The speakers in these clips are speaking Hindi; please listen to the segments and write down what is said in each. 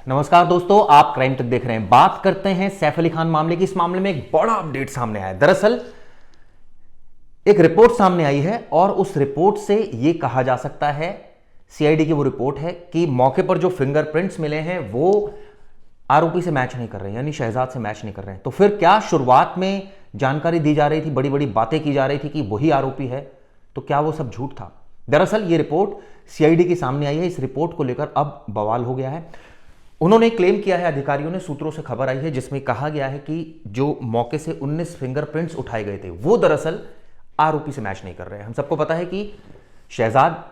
नमस्कार दोस्तों, आप क्राइम तक देख रहे हैं। बात करते हैं सैफ अली खान मामले की। इस मामले में एक बड़ा अपडेट सामने आया है। दरअसल एक रिपोर्ट सामने आई है और उस रिपोर्ट से यह कहा जा सकता है, सीआईडी की वो रिपोर्ट है कि मौके पर जो फिंगरप्रिंट्स मिले हैं वो आरोपी से मैच नहीं कर रहे हैं, यानी शहजाद से मैच नहीं कर रहे हैं। तो फिर क्या शुरुआत में जानकारी दी जा रही थी, बड़ी बड़ी बातें की जा रही थी कि वही आरोपी है, तो क्या वो सब झूठ था? दरअसल ये रिपोर्ट सीआईडी के सामने आई है। इस रिपोर्ट को लेकर अब बवाल हो गया है। उन्होंने क्लेम किया है, अधिकारियों ने, सूत्रों से खबर आई है जिसमें कहा गया है कि जो मौके से 19 फिंगरप्रिंट्स उठाए गए थे वो दरअसल आरोपी से मैच नहीं कर रहे हैं। हम सबको पता है कि शहजाद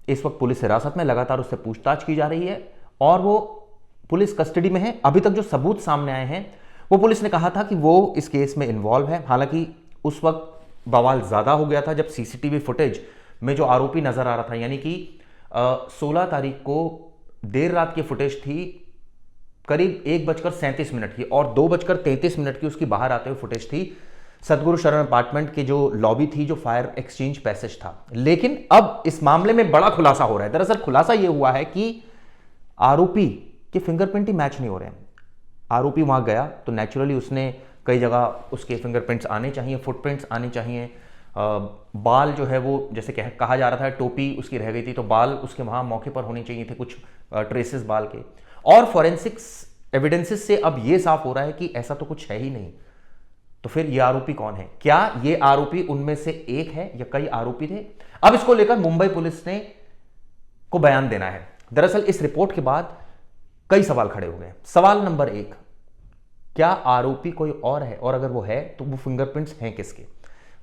इस वक्त पुलिस हिरासत में, लगातार उससे पूछताछ की जा रही है और वो पुलिस कस्टडी में है। अभी तक जो सबूत सामने आए हैं वो पुलिस ने कहा था कि वो इस केस में इन्वॉल्व है। हालांकि उस वक्त बवाल ज्यादा हो गया था जब सीसीटीवी फुटेज में जो आरोपी नजर आ रहा था, यानी कि 16 तारीख को देर रात की फुटेज थी, करीब 1:37 की, और 2:33 की उसकी बाहर आते हुए फुटेज थी सतगुरु शरण अपार्टमेंट की जो लॉबी थी, जो फायर एक्सचेंज पैसेज था। लेकिन अब इस मामले में बड़ा खुलासा हो रहा है। दरअसल खुलासा यह हुआ है कि आरोपी के फिंगरप्रिंट ही मैच नहीं हो रहे हैं। आरोपी वहां गया तो नेचुरली उसने कई जगह उसके फिंगरप्रिंट्स आने चाहिए, फुटप्रिंट्स आने चाहिए। बाल जो है वो, जैसे कहा जा रहा था टोपी उसकी रह गई थी, तो बाल उसके वहां मौके पर होने चाहिए थे, कुछ ट्रेसेस बाल के। और फॉरेंसिक्स एविडेंसेस से अब यह साफ हो रहा है कि ऐसा तो कुछ है ही नहीं। तो फिर यह आरोपी कौन है? क्या यह आरोपी उनमें से एक है या कई आरोपी थे? अब इसको लेकर मुंबई पुलिस ने को बयान देना है। दरअसल इस रिपोर्ट के बाद कई सवाल खड़े हो गए। सवाल नंबर 1, क्या आरोपी कोई और है, और अगर वो है तो वो फिंगरप्रिंट्स हैं किसके?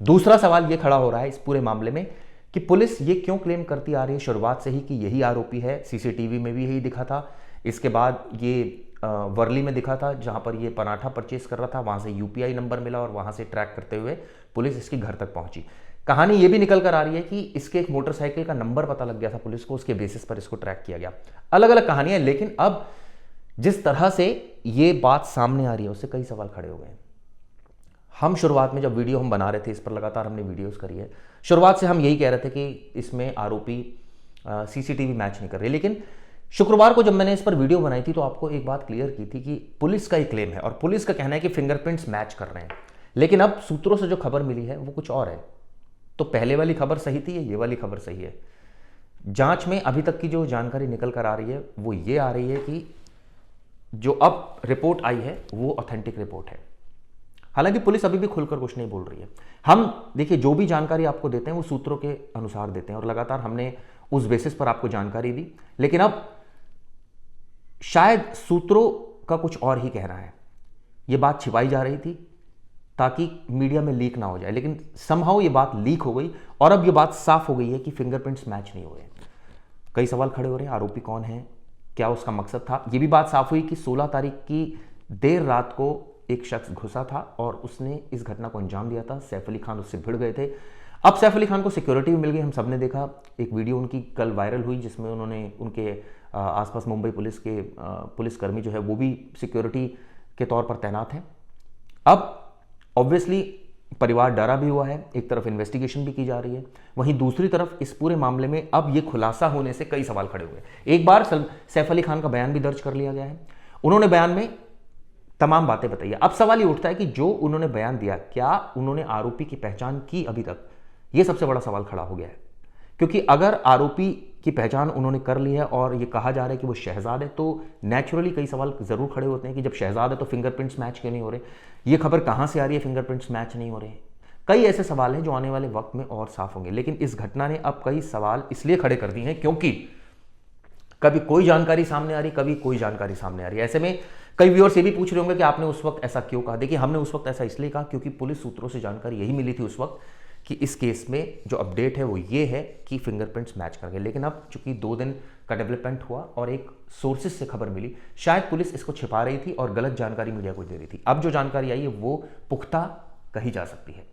दूसरा सवाल यह खड़ा हो रहा है इस पूरे मामले में कि पुलिस ये क्यों क्लेम करती आ रही है शुरुआत से ही कि यही आरोपी है? सीसीटीवी में भी यही दिखा था, इसके बाद ये वर्ली में दिखा था जहां पर ये पराठा परचेस कर रहा था, वहां से यूपीआई नंबर मिला और वहां से ट्रैक करते हुए पुलिस इसके घर तक पहुंची। कहानी ये भी निकल कर आ रही है कि इसके एक मोटरसाइकिल का नंबर पता लग गया था पुलिस को, उसके बेसिस पर इसको ट्रैक किया गया। अलग अलग कहानियां, लेकिन अब जिस तरह से ये बात सामने आ रही है उससे कई सवाल खड़े हो गए। हम शुरुआत में जब वीडियो हम बना रहे थे, इस पर लगातार हमने वीडियोस करी है, शुरुआत से हम यही कह रहे थे कि इसमें आरोपी सीसीटीवी मैच नहीं कर रहे। लेकिन शुक्रवार को जब मैंने इस पर वीडियो बनाई थी तो आपको एक बात क्लियर की थी कि पुलिस का ही क्लेम है और पुलिस का कहना है कि फिंगरप्रिंट्स मैच कर रहे हैं। लेकिन अब सूत्रों से जो खबर मिली है वो कुछ और है। तो पहले वाली खबर सही थी या ये वाली खबर सही है? जांच में अभी तक की जो जानकारी निकल कर आ रही है वो ये आ रही है कि जो अब रिपोर्ट आई है वो ऑथेंटिक रिपोर्ट है। हालांकि पुलिस अभी भी खुलकर कुछ नहीं बोल रही है। हम देखिए, जो भी जानकारी आपको देते हैं वो सूत्रों के अनुसार देते हैं और लगातार हमने उस बेसिस पर आपको जानकारी दी। लेकिन अब शायद सूत्रों का कुछ और ही कहना है। ये बात छिपाई जा रही थी ताकि मीडिया में लीक ना हो जाए, लेकिन समहाउ ये बात लीक हो गई और अब ये बात साफ हो गई है कि फिंगरप्रिंट्स मैच नहीं हुए। कई सवाल खड़े हो रहे हैं, आरोपी कौन है, क्या उसका मकसद था? ये भी बात साफ हुई कि 16 तारीख की देर रात को एक शख्स घुसा था और उसने इस घटना को अंजाम दिया था। सैफ अली खान उससे भिड़ गए थे। अब सैफ अली खान को सिक्योरिटी भी मिल गई। हम सबने देखा, एक वीडियो उनकी कल वायरल हुई जिसमें उन्होंने उनके आसपास मुंबई पुलिस के पुलिसकर्मी जो है वो भी सिक्योरिटी के तौर पर तैनात हैं। अब ऑब्वियसली परिवार डरा भी हुआ है, एक तरफ इन्वेस्टिगेशन भी की जा रही है, वहीं दूसरी तरफ इस पूरे मामले में अब ये खुलासा होने से कई सवाल खड़े हुए। एक बार सैफ अली खान का बयान भी दर्ज कर लिया गया है। उन्होंने बयान में तमाम बातें बताई है। अब सवाल ये उठता है कि जो उन्होंने बयान दिया, क्या उन्होंने आरोपी की पहचान की अभी तक? यह सबसे बड़ा सवाल खड़ा हो गया है, क्योंकि अगर आरोपी की पहचान उन्होंने कर ली है और यह कहा जा रहा है कि वो शहजाद है, तो नेचुरली कई सवाल जरूर खड़े होते हैं कि जब शहजाद है तो फिंगरप्रिंट्स मैच क्यों नहीं हो रहे? ये खबर कहां से आ रही है फिंगरप्रिंट्स मैच नहीं हो रहे? कई ऐसे सवाल हैं जो आने वाले वक्त में और साफ होंगे। लेकिन इस घटना ने अब कई सवाल इसलिए खड़े कर दिए हैं क्योंकि कभी कोई जानकारी सामने आ रही, कभी कोई जानकारी सामने आ रही है। ऐसे में कई व्यूअर्स ये भी पूछ रहे होंगे कि आपने उस वक्त ऐसा क्यों कहा। देखिए, हमने उस वक्त ऐसा इसलिए कहा क्योंकि पुलिस सूत्रों से जानकारी यही मिली थी उस वक्त कि इस केस में जो अपडेट है वो ये है कि फिंगरप्रिंट्स मैच कर गए। लेकिन अब चूंकि 2 दिन का डेवलपमेंट हुआ और एक सोर्सेज से खबर मिली, शायद पुलिस इसको छिपा रही थी और गलत जानकारी मीडिया को दे रही थी। अब जो जानकारी आई है वो पुख्ता कही जा सकती है।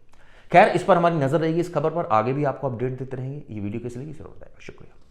खैर, इस पर हमारी नजर रहेगी, इस खबर पर आगे भी आपको अपडेट देते रहेंगे। ये वीडियो किस लिए जरूर बताएगा। शुक्रिया।